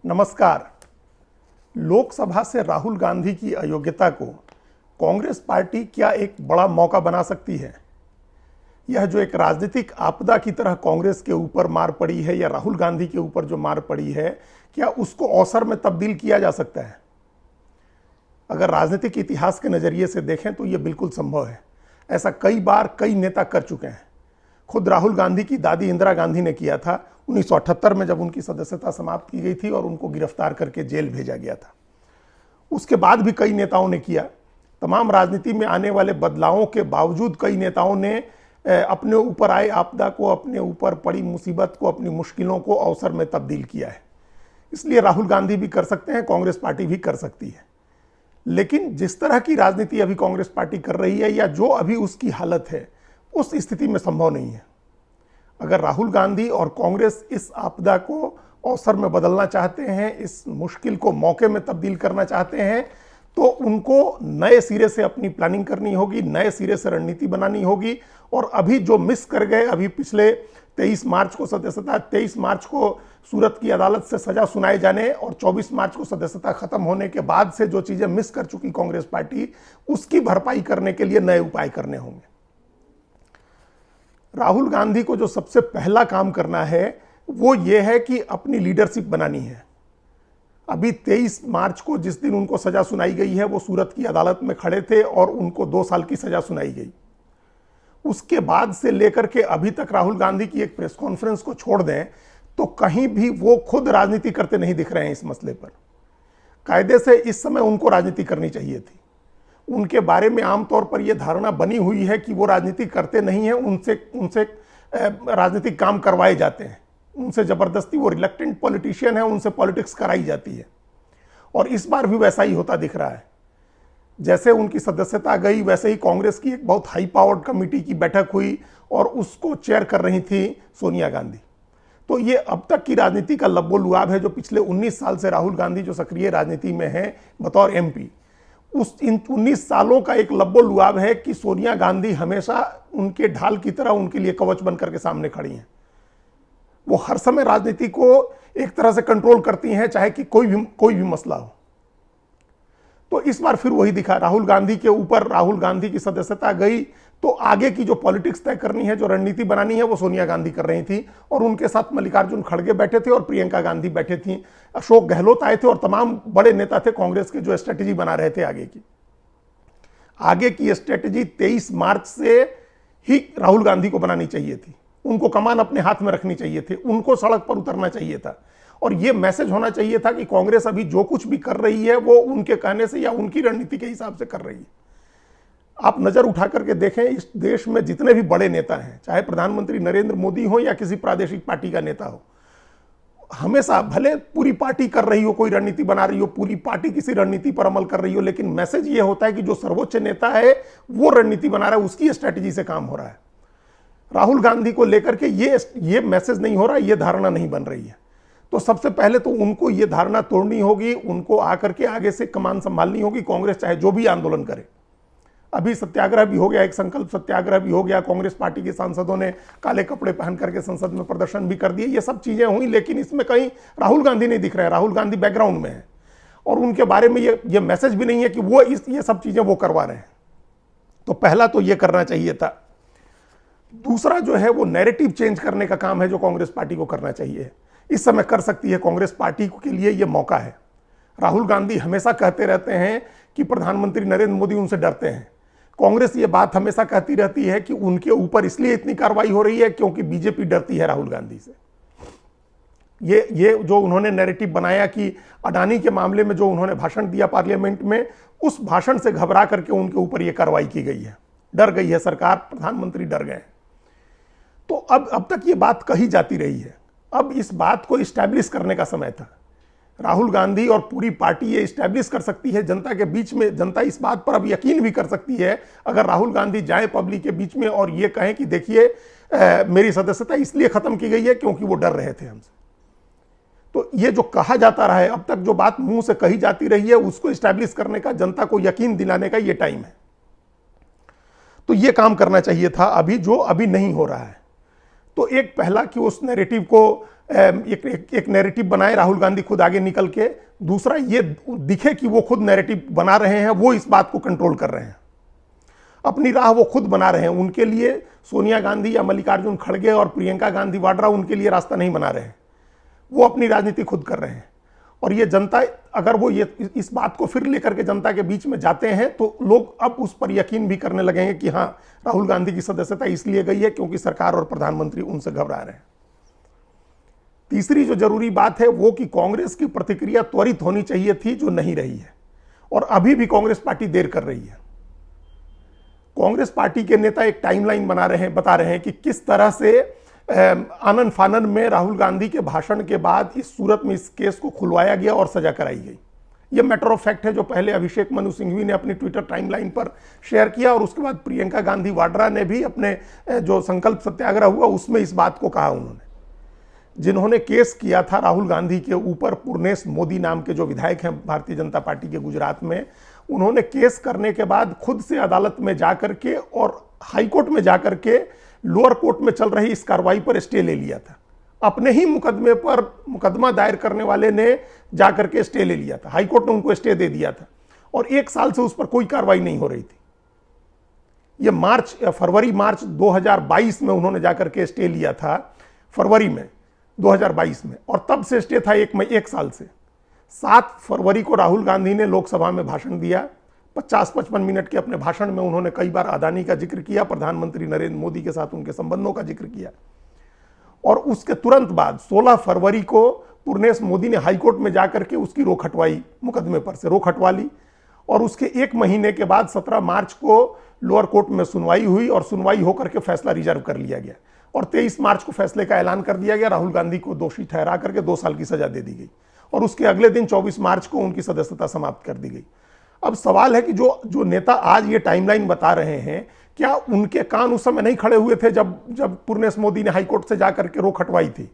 नमस्कार। लोकसभा से राहुल गांधी की अयोग्यता को कांग्रेस पार्टी क्या एक बड़ा मौका बना सकती है? यह जो एक राजनीतिक आपदा की तरह कांग्रेस के ऊपर मार पड़ी है या राहुल गांधी के ऊपर जो मार पड़ी है, क्या उसको अवसर में तब्दील किया जा सकता है? अगर राजनीतिक इतिहास के नज़रिए से देखें तो यह बिल्कुल संभव है। ऐसा कई बार कई नेता कर चुके हैं। खुद राहुल गांधी की दादी इंदिरा गांधी ने किया था 1978 में, जब उनकी सदस्यता समाप्त की गई थी और उनको गिरफ्तार करके जेल भेजा गया था। उसके बाद भी कई नेताओं ने किया। तमाम राजनीति में आने वाले बदलावों के बावजूद कई नेताओं ने अपने ऊपर आए आपदा को, अपने ऊपर पड़ी मुसीबत को, अपनी मुश्किलों को अवसर में तब्दील किया है। इसलिए राहुल गांधी भी कर सकते हैं, कांग्रेस पार्टी भी कर सकती है। लेकिन जिस तरह की राजनीति अभी कांग्रेस पार्टी कर रही है या जो अभी उसकी हालत है, उस स्थिति में संभव नहीं है। अगर राहुल गांधी और कांग्रेस इस आपदा को अवसर में बदलना चाहते हैं, इस मुश्किल को मौके में तब्दील करना चाहते हैं, तो उनको नए सिरे से अपनी प्लानिंग करनी होगी, नए सिरे से रणनीति बनानी होगी। और अभी जो मिस कर गए, अभी पिछले 23 मार्च को सदस्यता, 23 मार्च को सूरत की अदालत से सजा सुनाए जाने और 24 मार्च को सदस्यता खत्म होने के बाद से जो चीजें मिस कर चुकी कांग्रेस पार्टी, उसकी भरपाई करने के लिए नए उपाय करने होंगे। राहुल गांधी को जो सबसे पहला काम करना है वो ये है कि अपनी लीडरशिप बनानी है। अभी 23 मार्च को जिस दिन उनको सजा सुनाई गई है, वो सूरत की अदालत में खड़े थे और उनको 2 साल की सजा सुनाई गई। उसके बाद से लेकर के अभी तक राहुल गांधी की एक प्रेस कॉन्फ्रेंस को छोड़ दें तो कहीं भी वो खुद राजनीति करते नहीं दिख रहे हैं। इस मसले पर कायदे से इस समय उनको राजनीति करनी चाहिए थी। उनके बारे में आमतौर पर यह धारणा बनी हुई है कि वो राजनीति करते नहीं हैं, उनसे राजनीतिक काम करवाए जाते हैं, उनसे जबरदस्ती, वो रिलक्टेंट पॉलिटिशियन है, उनसे पॉलिटिक्स कराई जाती है। और इस बार भी वैसा ही होता दिख रहा है। जैसे उनकी सदस्यता गई, वैसे ही कांग्रेस की एक बहुत हाई पावर्ड कमेटी की बैठक हुई और उसको चेयर कर रही थी सोनिया गांधी। तो ये अब तक की राजनीति का लब्बो लुआब है, जो पिछले 19 साल से राहुल गांधी जो सक्रिय राजनीति में है बतौर एमपी, इन 19 सालों का एक लब्बो लुआब है कि सोनिया गांधी हमेशा उनके ढाल की तरह उनके लिए कवच बनकर के सामने खड़ी हैं। वो हर समय राजनीति को एक तरह से कंट्रोल करती हैं, चाहे कि कोई भी मसला हो। तो इस बार फिर वही दिखा। राहुल गांधी के ऊपर, राहुल गांधी की सदस्यता गई तो आगे की जो पॉलिटिक्स तय करनी है, जो रणनीति बनानी है, वो सोनिया गांधी कर रही थी। और उनके साथ मल्लिकार्जुन खड़गे बैठे थे और प्रियंका गांधी बैठे थी, अशोक गहलोत आए थे और तमाम बड़े नेता थे कांग्रेस के, जो स्ट्रेटेजी बना रहे थे आगे की स्ट्रेटेजी 23 मार्च से ही राहुल गांधी को बनानी चाहिए थी। उनको कमान अपने हाथ में रखनी चाहिए थी, उनको सड़क पर उतरना चाहिए था। और यह मैसेज होना चाहिए था कि कांग्रेस अभी जो कुछ भी कर रही है वो उनके कहने से या उनकी रणनीति के हिसाब से कर रही है। आप नजर उठा करके देखें, इस देश में जितने भी बड़े नेता हैं, चाहे प्रधानमंत्री नरेंद्र मोदी हो या किसी प्रादेशिक पार्टी का नेता हो, हमेशा, भले पूरी पार्टी कर रही हो, कोई रणनीति बना रही हो, पूरी पार्टी किसी रणनीति पर अमल कर रही हो, लेकिन मैसेज ये होता है कि जो सर्वोच्च नेता है वो रणनीति बना रहा है, उसकी स्ट्रैटेजी से काम हो रहा है। राहुल गांधी को लेकर के ये मैसेज नहीं हो रहा, ये धारणा नहीं बन रही है। तो सबसे पहले तो उनको ये धारणा तोड़नी होगी, उनको आकर के आगे से कमान संभालनी होगी। कांग्रेस चाहे जो भी आंदोलन करे, अभी सत्याग्रह भी हो गया, एक संकल्प सत्याग्रह भी हो गया, कांग्रेस पार्टी के सांसदों ने काले कपड़े पहन करके संसद में प्रदर्शन भी कर दिए, ये सब चीजें हुई, लेकिन इसमें कहीं राहुल गांधी नहीं दिख रहे हैं। राहुल गांधी बैकग्राउंड में है और उनके बारे में ये मैसेज भी नहीं है कि वो ये सब चीजें वो करवा रहे हैं। तो पहला तो ये करना चाहिए था। दूसरा जो है वो नैरेटिव चेंज करने का काम है, जो कांग्रेस पार्टी को करना चाहिए। इस समय कर सकती है कांग्रेस पार्टी के लिए, यह मौका है। राहुल गांधी हमेशा कहते रहते हैं कि प्रधानमंत्री नरेंद्र मोदी उनसे डरते हैं। कांग्रेस ये बात हमेशा कहती रहती है कि उनके ऊपर इसलिए इतनी कार्रवाई हो रही है क्योंकि बीजेपी डरती है राहुल गांधी से। ये जो उन्होंने नैरेटिव बनाया कि अडानी के मामले में जो उन्होंने भाषण दिया पार्लियामेंट में, उस भाषण से घबरा करके उनके ऊपर यह कार्रवाई की गई है। डर गई है सरकार, प्रधानमंत्री डर गए। तो अब तक ये बात कही जाती रही है, अब इस बात को इस्टेब्लिश करने का समय था। राहुल गांधी और पूरी पार्टी ये इस्टेब्लिश कर सकती है जनता के बीच में। जनता इस बात पर अब यकीन भी कर सकती है, अगर राहुल गांधी जाए पब्लिक के बीच में और ये कहें कि देखिए मेरी सदस्यता इसलिए खत्म की गई है क्योंकि वो डर रहे थे हमसे। तो ये जो कहा जाता रहा है, अब तक जो बात मुंह से कही जाती रही है, उसको इस्टेब्लिश करने का, जनता को यकीन दिलाने का ये टाइम है। तो ये काम करना चाहिए था अभी, जो अभी नहीं हो रहा है। तो एक पहला कि उस नैरेटिव को एक नैरेटिव बनाए राहुल गांधी खुद आगे निकल के, दूसरा ये दिखे कि वो खुद नैरेटिव बना रहे हैं, वो इस बात को कंट्रोल कर रहे हैं, अपनी राह वो खुद बना रहे हैं। उनके लिए सोनिया गांधी या मल्लिकार्जुन खड़गे और प्रियंका गांधी वाड्रा उनके लिए रास्ता नहीं बना रहे हैं, वो अपनी राजनीति खुद कर रहे हैं। और ये जनता, अगर वो ये इस बात को फिर लेकर के जनता के बीच में जाते हैं तो लोग अब उस पर यकीन भी करने लगेंगे कि हाँ, राहुल गांधी की सदस्यता इसलिए गई है क्योंकि सरकार और प्रधानमंत्री उनसे घबरा रहे हैं। तीसरी जो जरूरी बात है वो कि कांग्रेस की प्रतिक्रिया त्वरित होनी चाहिए थी, जो नहीं रही है, और अभी भी कांग्रेस पार्टी देर कर रही है। कांग्रेस पार्टी के नेता एक टाइमलाइन बता रहे हैं कि किस तरह से आनन फानन में राहुल गांधी के भाषण के बाद इस सूरत में इस केस को खुलवाया गया और सजा कराई गई। यह मैटर ऑफ फैक्ट है जो पहले अभिषेक मनु सिंघवी ने अपनी ट्विटर टाइमलाइन पर शेयर किया, और उसके बाद प्रियंका गांधी वाड्रा ने भी अपने जो संकल्प सत्याग्रह हुआ उसमें इस बात को कहा। उन्होंने, जिन्होंने केस किया था राहुल गांधी के ऊपर, पूर्णेश मोदी नाम के जो विधायक हैं भारतीय जनता पार्टी के गुजरात में, उन्होंने केस करने के बाद खुद से अदालत में जाकर के और हाईकोर्ट में जाकर के लोअर कोर्ट में चल रही इस कार्रवाई पर स्टे ले लिया था। अपने ही मुकदमे पर मुकदमा दायर करने वाले ने जाकर के स्टे ले लिया था, हाईकोर्ट ने उनको स्टे दे दिया था, और 1 साल से उस पर कोई कार्रवाई नहीं हो रही थी। ये फरवरी मार्च 2022 में उन्होंने जाकर के स्टे लिया था, फरवरी में 2022 में, और तब से स्टे था 1 साल से। 7 फरवरी को राहुल गांधी ने लोकसभा में भाषण दिया। 50-55 मिनट के अपने भाषण में उन्होंने कई बार अदानी का जिक्र किया, प्रधानमंत्री नरेंद्र मोदी के साथ उनके संबंधों का जिक्र किया, और उसके तुरंत बाद 16 फरवरी को पूर्णेश मोदी ने हाईकोर्ट में जाकर के उसकी रोक हटवाई, मुकदमे पर से रोक हटवा ली, और उसके 1 महीने के बाद 17 मार्च को लोअर कोर्ट में सुनवाई हुई, और सुनवाई होकर के फैसला रिजर्व कर लिया गया, और 23 मार्च को फैसले का ऐलान कर दिया गया। राहुल गांधी को दोषी ठहरा करके 2 साल की सजा दे दी गई, और उसके अगले दिन 24 मार्च को उनकी सदस्यता समाप्त कर दी गई। अब सवाल है कि जो नेता आज ये टाइमलाइन बता रहे हैं, क्या उनके कान उस समय नहीं खड़े हुए थे जब पूर्णेश मोदी ने हाईकोर्ट से जाकर के रोक हटवाई थी?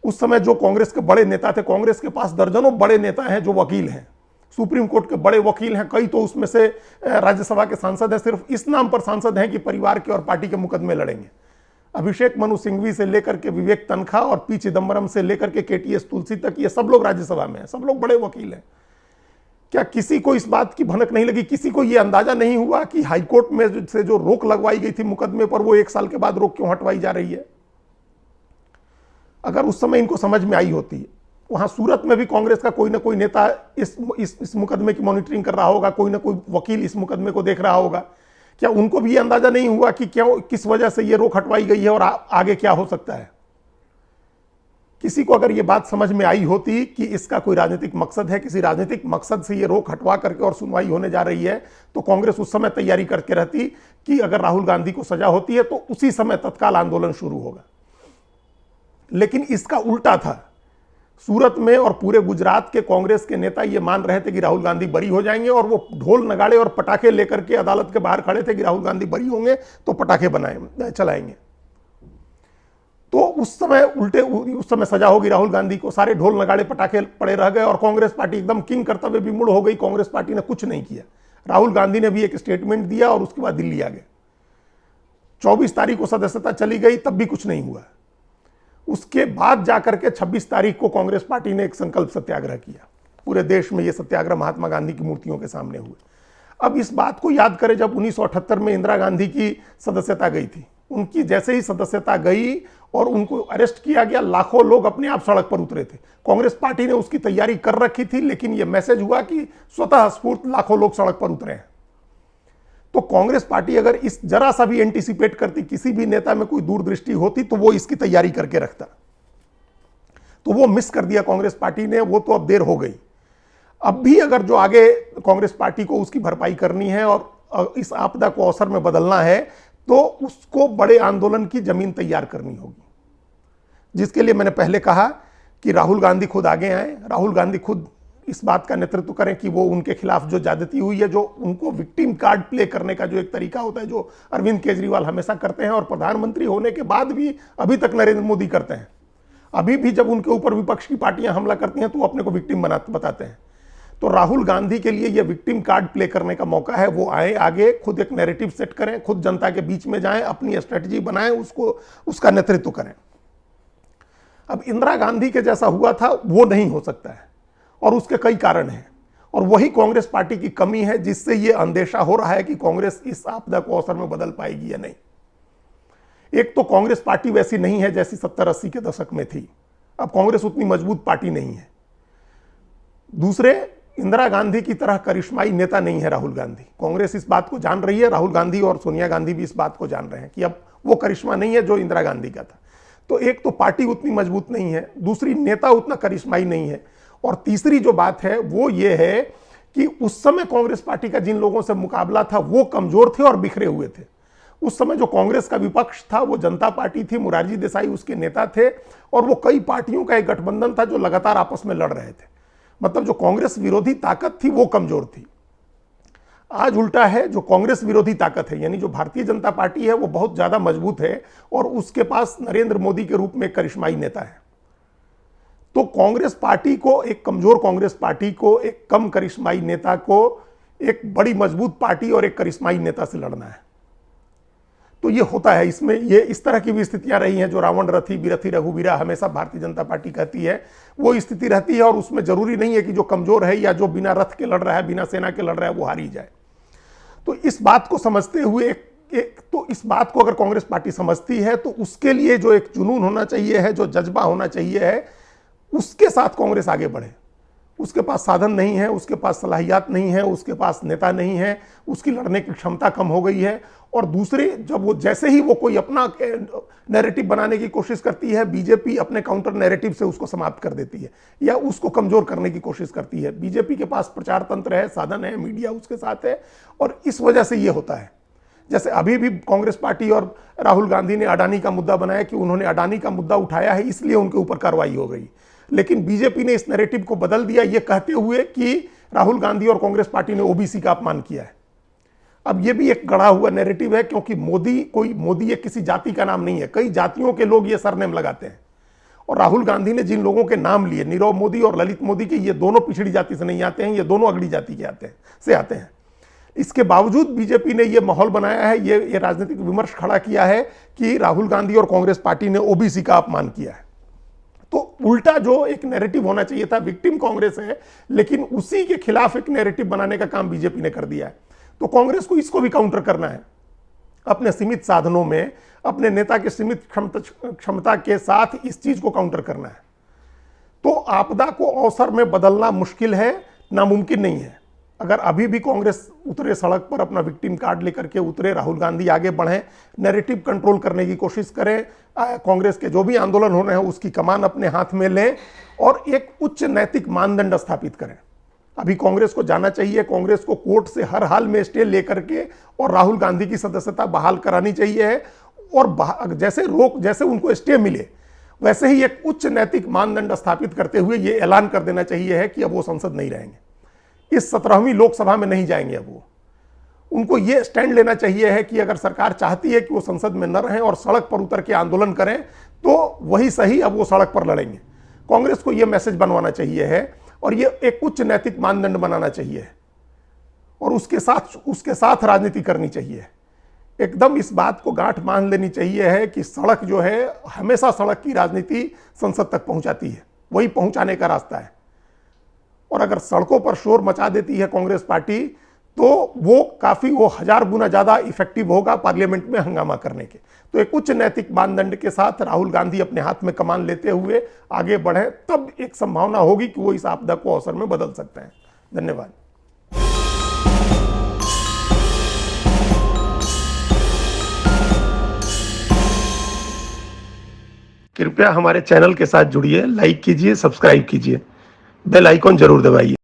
उस समय जो कांग्रेस के बड़े नेता थे, कांग्रेस के पास दर्जनों बड़े नेता हैं जो वकील हैं, सुप्रीम कोर्ट के बड़े वकील हैं, कई तो उसमें से राज्यसभा के सांसद हैं, सिर्फ इस नाम पर सांसद हैं कि परिवार के और पार्टी के मुकदमे लड़ेंगे। अभिषेक मनु सिंघवी से लेकर के विवेक तनखा और पी चिदम्बरम से लेकर के केटीएस तुलसी तक, ये सब लोग राज्यसभा में हैं, सब लोग बड़े वकील हैं। क्या किसी को इस बात की भनक नहीं लगी? किसी को यह अंदाजा नहीं हुआ कि हाईकोर्ट में से जो रोक लगवाई गई थी मुकदमे पर, वो 1 साल के बाद रोक क्यों हटवाई जा रही है? अगर उस समय इनको समझ में आई होती, वहां सूरत में भी कांग्रेस का कोई ना कोई नेता इस मुकदमे की मॉनिटरिंग कर रहा होगा, कोई ना कोई वकील इस मुकदमे को देख रहा होगा, क्या उनको भी ये अंदाजा नहीं हुआ कि क्यों, किस वजह से ये रोक हटवाई गई है और आगे क्या हो सकता है? किसी को अगर ये बात समझ में आई होती कि इसका कोई राजनीतिक मकसद है, किसी राजनीतिक मकसद से ये रोक हटवा करके और सुनवाई होने जा रही है, तो कांग्रेस उस समय तैयारी करके रहती कि अगर राहुल गांधी को सजा होती है तो उसी समय तत्काल आंदोलन शुरू होगा। लेकिन इसका उल्टा था। सूरत में और पूरे गुजरात के कांग्रेस के नेता ये मान रहे थे कि राहुल गांधी बरी हो जाएंगे, और वो ढोल नगाड़े और पटाखे लेकर के अदालत के बाहर खड़े थे कि राहुल गांधी बरी होंगे तो पटाखे चलाएंगे। तो उस समय सजा होगी राहुल गांधी को, सारे ढोल नगाड़े पटाखे पड़े रह गए, और कांग्रेस पार्टी एकदम किंग करतव्य विमूढ़ हो गई। कांग्रेस पार्टी ने कुछ नहीं किया। राहुल गांधी ने भी एक स्टेटमेंट दिया और उसके बाद दिल्ली आ गए। 24 तारीख को सदस्यता चली गई, तब भी कुछ नहीं हुआ। उसके बाद जाकर के 26 तारीख को कांग्रेस पार्टी ने एक संकल्प सत्याग्रह किया। पूरे देश में यह सत्याग्रह महात्मा गांधी की मूर्तियों के सामने हुए। अब इस बात को याद करें, जब 1978 में इंदिरा गांधी की सदस्यता गई थी, उनकी जैसे ही सदस्यता गई और उनको अरेस्ट किया गया, लाखों लोग अपने आप सड़क पर उतरे थे। कांग्रेस पार्टी ने उसकी तैयारी कर रखी थी, लेकिन यह मैसेज हुआ कि स्वतः स्फूर्त लाखों लोग सड़क पर उतरे हैं। तो कांग्रेस पार्टी अगर इस जरा सा भी एंटीसिपेट करती, किसी भी नेता में कोई दूरदृष्टि होती, तो वो इसकी तैयारी करके रखता। तो वो मिस कर दिया कांग्रेस पार्टी ने, वो तो अब देर हो गई। अब भी अगर जो आगे कांग्रेस पार्टी को उसकी भरपाई करनी है और इस आपदा को अवसर में बदलना है, तो उसको बड़े आंदोलन की जमीन तैयार करनी होगी, जिसके लिए मैंने पहले कहा कि राहुल गांधी खुद आगे आए, राहुल गांधी खुद इस बात का नेतृत्व करें कि वो उनके खिलाफ जो ज्यादती हुई है, जो उनको विक्टिम कार्ड प्ले करने का जो एक तरीका होता है, जो अरविंद केजरीवाल हमेशा करते हैं और प्रधानमंत्री होने के बाद भी अभी तक नरेंद्र मोदी करते हैं। अभी भी जब उनके ऊपर विपक्ष की पार्टियां हमला करती हैं तो वो अपने को विक्टिम बताते हैं। तो राहुल गांधी के लिए यह विक्टिम कार्ड प्ले करने का मौका है। वो आए आगे, खुद एक नैरेटिव सेट करें, खुद जनता के बीच में जाएं, अपनी स्ट्रेटजी बनाएं, उसका नेतृत्व करें। अब इंदिरा गांधी के जैसा हुआ था वो नहीं हो सकता है, और उसके कई कारण हैं, और वही कांग्रेस पार्टी की कमी है जिससे ये अंदेशा हो रहा है कि कांग्रेस इस आपदा को अवसर में बदल पाएगी या नहीं। एक तो कांग्रेस पार्टी वैसी नहीं है जैसी 70-80 के दशक में थी। अब कांग्रेस उतनी मजबूत पार्टी नहीं है। दूसरे, इंदिरा गांधी की तरह करिश्माई नेता नहीं है राहुल गांधी। कांग्रेस इस बात को जान रही है, राहुल गांधी और सोनिया गांधी भी इस बात को जान रहे हैं कि अब वो करिश्मा नहीं है जो इंदिरा गांधी का था। तो एक तो पार्टी उतनी मजबूत नहीं है, दूसरी नेता उतना करिश्माई नहीं है, और तीसरी जो बात है वो ये है कि उस समय कांग्रेस पार्टी का जिन लोगों से मुकाबला था वो कमजोर थे और बिखरे हुए थे। उस समय जो कांग्रेस का विपक्ष था वो जनता पार्टी थी, मोरारजी देसाई उसके नेता थे, और वो कई पार्टियों का एक गठबंधन था जो लगातार आपस में लड़ रहे थे। मतलब जो कांग्रेस विरोधी ताकत थी वो कमजोर थी। आज उल्टा है, जो कांग्रेस विरोधी ताकत है यानी जो भारतीय जनता पार्टी है वो बहुत ज्यादा मजबूत है, और उसके पास नरेंद्र मोदी के रूप में करिश्माई नेता है। तो कांग्रेस पार्टी को, एक कमजोर कांग्रेस पार्टी को, एक कम करिश्माई नेता को एक बड़ी मजबूत पार्टी और एक करिश्माई नेता से लड़ना है। तो ये होता है, इसमें ये इस तरह की भी स्थितियां रही हैं जो रावण रथी बिरथी रघुवीरा हमेशा भारतीय जनता पार्टी कहती है, वो स्थिति रहती है। और उसमें जरूरी नहीं है कि जो कमजोर है या जो बिना रथ के लड़ रहा है, बिना सेना के लड़ रहा है, वो हारी जाए। तो इस बात को समझते हुए तो इस बात को अगर कांग्रेस पार्टी समझती है तो उसके लिए जो एक जुनून होना चाहिए है, जो जज्बा होना चाहिए है, उसके साथ कांग्रेस आगे बढ़े। उसके पास साधन नहीं है, उसके पास सलाहियत नहीं है, उसके पास नेता नहीं है, उसकी लड़ने की क्षमता कम हो गई है। और दूसरे, जब वो जैसे ही वो कोई अपना नैरेटिव बनाने की कोशिश करती है, बीजेपी अपने काउंटर नैरेटिव से उसको समाप्त कर देती है या उसको कमजोर करने की कोशिश करती है। बीजेपी के पास प्रचार तंत्र है, साधन है, मीडिया उसके साथ है, और इस वजह से ये होता है। जैसे अभी भी कांग्रेस पार्टी और राहुल गांधी ने अडानी का मुद्दा बनाया कि उन्होंने अडानी का मुद्दा उठाया है इसलिए उनके ऊपर कार्रवाई हो गई, लेकिन बीजेपी ने इस नैरेटिव को बदल दिया ये कहते हुए कि राहुल गांधी और कांग्रेस पार्टी ने ओबीसी का अपमान किया है। अब ये भी एक गढ़ा हुआ नैरेटिव है, क्योंकि मोदी एक किसी जाति का नाम नहीं है, कई जातियों के लोग ये सरनेम लगाते हैं। और राहुल गांधी ने जिन लोगों के नाम लिए, नीरव मोदी और ललित मोदी के, ये दोनों पिछड़ी जाति से नहीं आते हैं, ये दोनों अगड़ी जाति के आते हैं। इसके बावजूद बीजेपी ने यह माहौल बनाया है, ये राजनीतिक विमर्श खड़ा किया है कि राहुल गांधी और कांग्रेस पार्टी ने ओबीसी का अपमान किया है। तो उल्टा जो एक नैरेटिव होना चाहिए था, विक्टिम कांग्रेस है, लेकिन उसी के खिलाफ एक नैरेटिव बनाने का काम बीजेपी ने कर दिया है। तो कांग्रेस को इसको भी काउंटर करना है, अपने सीमित साधनों में, अपने नेता के सीमित क्षमता के साथ इस चीज को काउंटर करना है। तो आपदा को अवसर में बदलना मुश्किल है, नामुमकिन नहीं है। अगर अभी भी कांग्रेस उतरे सड़क पर, अपना विक्टिम कार्ड लेकर के उतरे, राहुल गांधी आगे बढ़े, नैरेटिव कंट्रोल करने की कोशिश करें, कांग्रेस के जो भी आंदोलन हो रहे हैं उसकी कमान अपने हाथ में लें और एक उच्च नैतिक मानदंड स्थापित करें। अभी कांग्रेस को जाना चाहिए, कांग्रेस को कोर्ट से हर हाल में स्टे लेकर के और राहुल गांधी की सदस्यता बहाल करानी चाहिए, और जैसे उनको स्टे मिले वैसे ही एक उच्च नैतिक मानदंड स्थापित करते हुए ये ऐलान कर देना चाहिए है कि अब वो संसद नहीं रहेंगे, इस 17वीं लोकसभा में नहीं जाएंगे। अब वो, उनको ये स्टैंड लेना चाहिए है कि अगर सरकार चाहती है कि वो संसद में न रहें और सड़क पर उतर के आंदोलन करें तो वही सही, अब वो सड़क पर लड़ेंगे। कांग्रेस को ये मैसेज बनवाना चाहिए है और ये एक उच्च नैतिक मानदंड बनाना चाहिए और उसके साथ राजनीति करनी चाहिए। एकदम इस बात को गांठ बांध लेनी चाहिए है कि सड़क जो है, हमेशा सड़क की राजनीति संसद तक पहुंचाती है, वही पहुंचाने का रास्ता है। और अगर सड़कों पर शोर मचा देती है कांग्रेस पार्टी तो वो 1000 गुना ज्यादा इफेक्टिव होगा पार्लियामेंट में हंगामा करने के। तो एक उच्च नैतिक मानदंड के साथ राहुल गांधी अपने हाथ में कमान लेते हुए आगे बढ़े, तब एक संभावना होगी कि वो इस आपदा को अवसर में बदल सकते हैं। धन्यवाद। कृपया हमारे चैनल के साथ जुड़िए, लाइक कीजिए, सब्सक्राइब कीजिए, बेल आइकॉन जरूर दबाइए।